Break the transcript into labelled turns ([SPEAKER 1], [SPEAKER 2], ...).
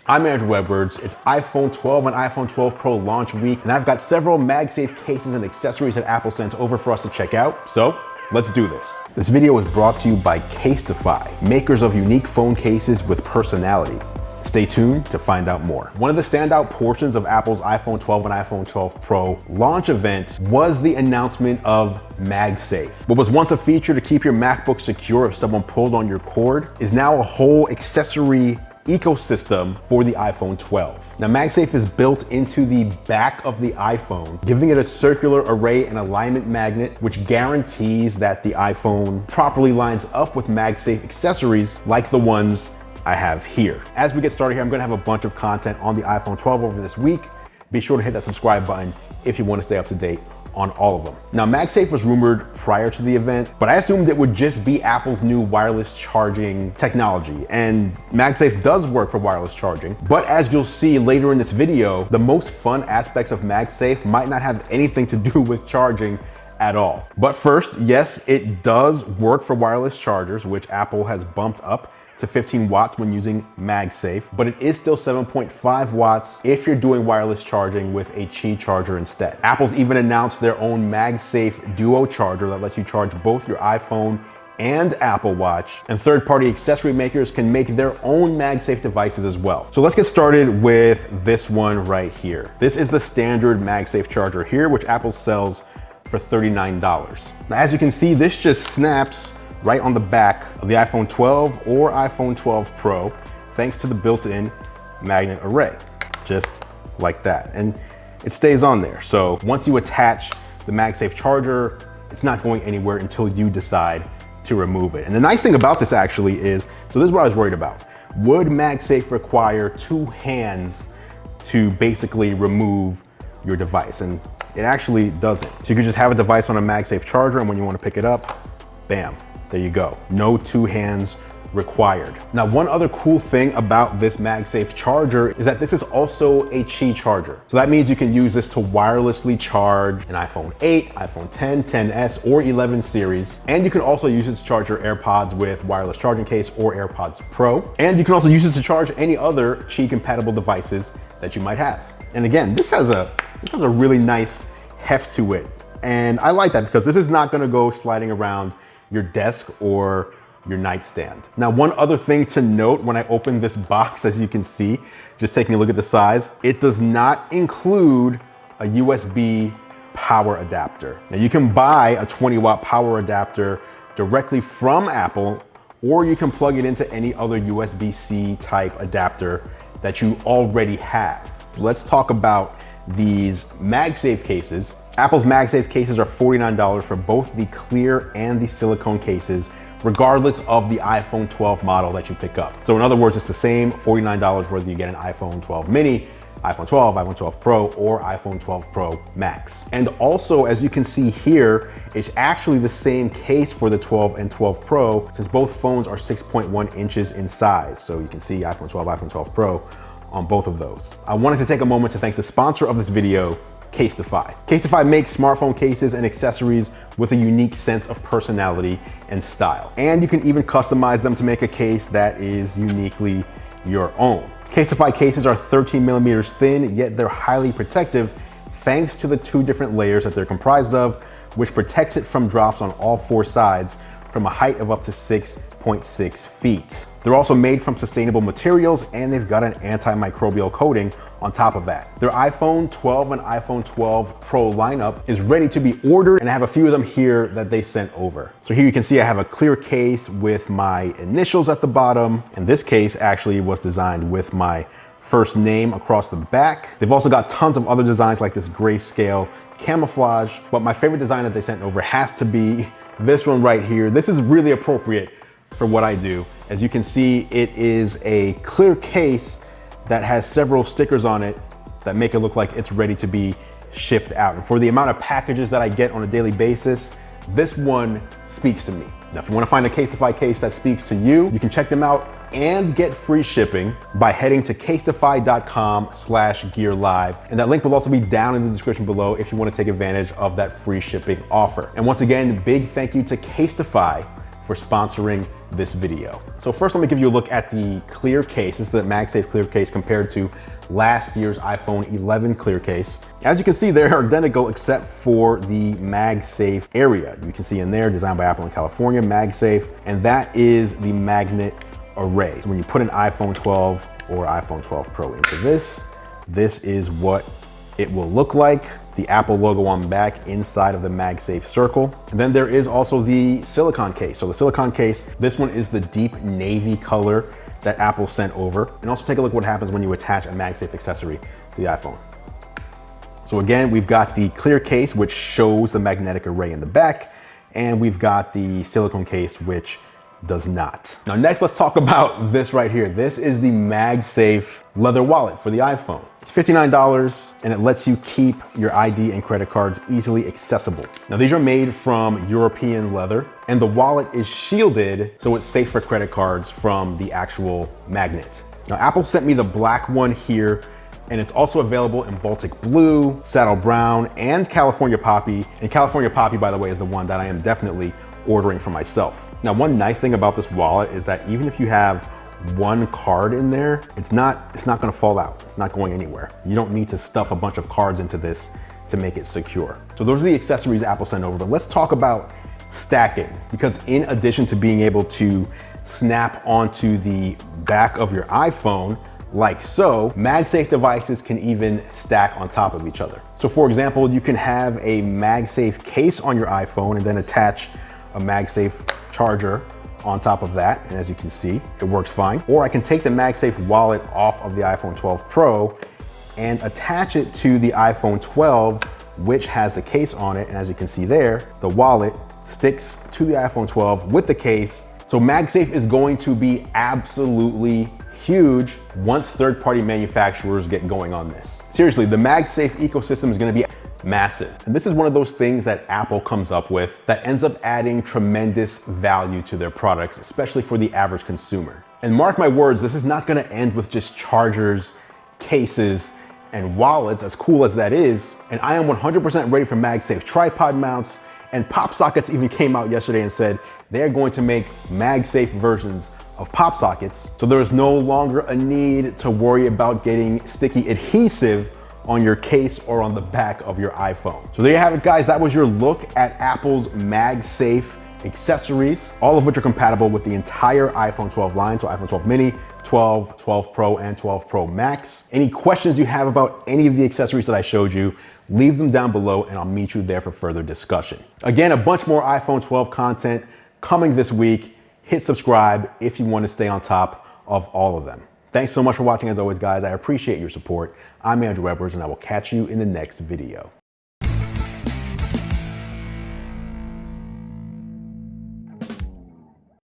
[SPEAKER 1] I'm Andrew Edwards. It's iPhone 12 and iPhone 12 Pro launch week, and I've got several MagSafe cases and accessories that Apple sent over for us to check out. So let's do this. This video is brought to you by Casetify, makers of unique phone cases with personality. Stay tuned to find out more. One of the standout portions of Apple's iPhone 12 and iPhone 12 Pro launch event was the announcement of MagSafe. What was once a feature to keep your MacBook secure if someone pulled on your cord is now a whole accessory ecosystem for the iPhone 12. Now, MagSafe is built into the back of the iPhone, giving it a circular array and alignment magnet, which guarantees that the iPhone properly lines up with MagSafe accessories like the ones I have here. As we get started here, I'm gonna have a bunch of content on the iPhone 12 over this week. Be sure to hit that subscribe button if you wanna stay up to date on all of them. Now, MagSafe was rumored prior to the event, but I assumed it would just be Apple's new wireless charging technology. And MagSafe does work for wireless charging, but as you'll see later in this video, the most fun aspects of MagSafe might not have anything to do with charging at all. But first, yes, it does work for wireless chargers, which Apple has bumped up to 15 watts when using MagSafe, but it is still 7.5 watts if you're doing wireless charging with a Qi charger instead. Apple's even announced their own MagSafe Duo charger that lets you charge both your iPhone and Apple Watch, and third-party accessory makers can make their own MagSafe devices as well. So let's get started with this one right here. This is the standard MagSafe charger here, which Apple sells for $39. Now, as you can see, this just snaps right on the back of the iPhone 12 or iPhone 12 Pro, thanks to the built-in magnet array, just like that. And it stays on there. So once you attach the MagSafe charger, it's not going anywhere until you decide to remove it. And the nice thing about this actually is, so this is what I was worried about. Would MagSafe require two hands to basically remove your device? And it actually doesn't. So you can just have a device on a MagSafe charger, and when you want to pick it up, bam. There you go. No two hands required. Now, one other cool thing about this MagSafe charger is that this is also a Qi charger. So that means you can use this to wirelessly charge an iPhone 8, iPhone 10, 10s, or 11 series. And you can also use it to charge your AirPods with wireless charging case or AirPods Pro. And you can also use it to charge any other Qi compatible devices that you might have. And again, this has a really nice heft to it. And I like that because this is not gonna go sliding around your desk or your nightstand. Now, one other thing to note when I open this box, as you can see, just taking a look at the size, it does not include a USB power adapter. Now, you can buy a 20-watt power adapter directly from Apple, or you can plug it into any other USB-C type adapter that you already have. Let's talk about these MagSafe cases. Apple's MagSafe cases are $49 for both the clear and the silicone cases, regardless of the iPhone 12 model that you pick up. So in other words, it's the same $49 whether you get an iPhone 12 mini, iPhone 12, iPhone 12 Pro, or iPhone 12 Pro Max. And also, as you can see here, it's actually the same case for the 12 and 12 Pro, since both phones are 6.1 inches in size. So you can see iPhone 12, iPhone 12 Pro on both of those. I wanted to take a moment to thank the sponsor of this video, Casetify. Casetify makes smartphone cases and accessories with a unique sense of personality and style. And you can even customize them to make a case that is uniquely your own. Casetify cases are 13 millimeters thin, yet they're highly protective thanks to the two different layers that they're comprised of, which protects it from drops on all four sides from a height of up to 6.6 feet. They're also made from sustainable materials, and they've got an antimicrobial coating on top of that. Their iPhone 12 and iPhone 12 Pro lineup is ready to be ordered, and I have a few of them here that they sent over. So here you can see I have a clear case with my initials at the bottom, and this case actually was designed with my first name across the back. They've also got tons of other designs like this grayscale camouflage, but my favorite design that they sent over has to be this one right here. This is really appropriate for what I do. As you can see, it is a clear case that has several stickers on it that make it look like it's ready to be shipped out. And for the amount of packages that I get on a daily basis, this one speaks to me. Now, if you want to find a Casetify case that speaks to you, you can check them out and get free shipping by heading to casetify.com/gearlive. And that link will also be down in the description below if you want to take advantage of that free shipping offer. And once again, big thank you to Casetify for sponsoring this video. So first, let me give you a look at the clear case. This is the MagSafe clear case compared to last year's iPhone 11 clear case. As you can see, they're identical except for the MagSafe area. You can see in there, designed by Apple in California, MagSafe, and that is the magnet array. So when you put an iPhone 12 or iPhone 12 Pro into this is what it will look like. The Apple logo on the back inside of the MagSafe circle. And then there is also the Silicone case. So the Silicone case, this one is the deep navy color that Apple sent over. And also take a look what happens when you attach a MagSafe accessory to the iPhone. So again, we've got the clear case, which shows the magnetic array in the back, and we've got the silicone case, which does not. Now next, let's talk about this right here. This is the MagSafe leather wallet for the iPhone. It's $59 and it lets you keep your ID and credit cards easily accessible. Now these are made from European leather and the wallet is shielded so it's safe for credit cards from the actual magnet. Now Apple sent me the black one here, and it's also available in Baltic Blue, Saddle Brown, and California Poppy. And California Poppy, by the way, is the one that I am definitely ordering for myself. Now, one nice thing about this wallet is that even if you have one card in there, it's not gonna fall out. It's not going anywhere. You don't need to stuff a bunch of cards into this to make it secure. So those are the accessories Apple sent over, but let's talk about stacking, because in addition to being able to snap onto the back of your iPhone, like so, MagSafe devices can even stack on top of each other. So for example, you can have a MagSafe case on your iPhone and then attach a MagSafe charger on top of that. And as you can see, it works fine. Or I can take the MagSafe wallet off of the iPhone 12 Pro and attach it to the iPhone 12, which has the case on it. And as you can see there, the wallet sticks to the iPhone 12 with the case. So MagSafe is going to be absolutely huge once third-party manufacturers get going on this. Seriously, the MagSafe ecosystem is going to be massive. And this is one of those things that Apple comes up with that ends up adding tremendous value to their products, especially for the average consumer. And mark my words, this is not going to end with just chargers, cases, and wallets, as cool as that is. And I am 100% ready for MagSafe tripod mounts, and Pop Sockets even came out yesterday and said they're going to make MagSafe versions of pop sockets, so there is no longer a need to worry about getting sticky adhesive on your case or on the back of your iPhone. So there you have it, guys. That was your look at Apple's MagSafe accessories, all of which are compatible with the entire iPhone 12 line, so iPhone 12 mini, 12, 12 Pro, and 12 Pro Max. Any questions you have about any of the accessories that I showed you, leave them down below and I'll meet you there for further discussion. Again, a bunch more iPhone 12 content coming this week. Hit subscribe if you want to stay on top of all of them. Thanks so much for watching as always, guys. I appreciate your support. I'm Andrew Edwards and I will catch you in the next video.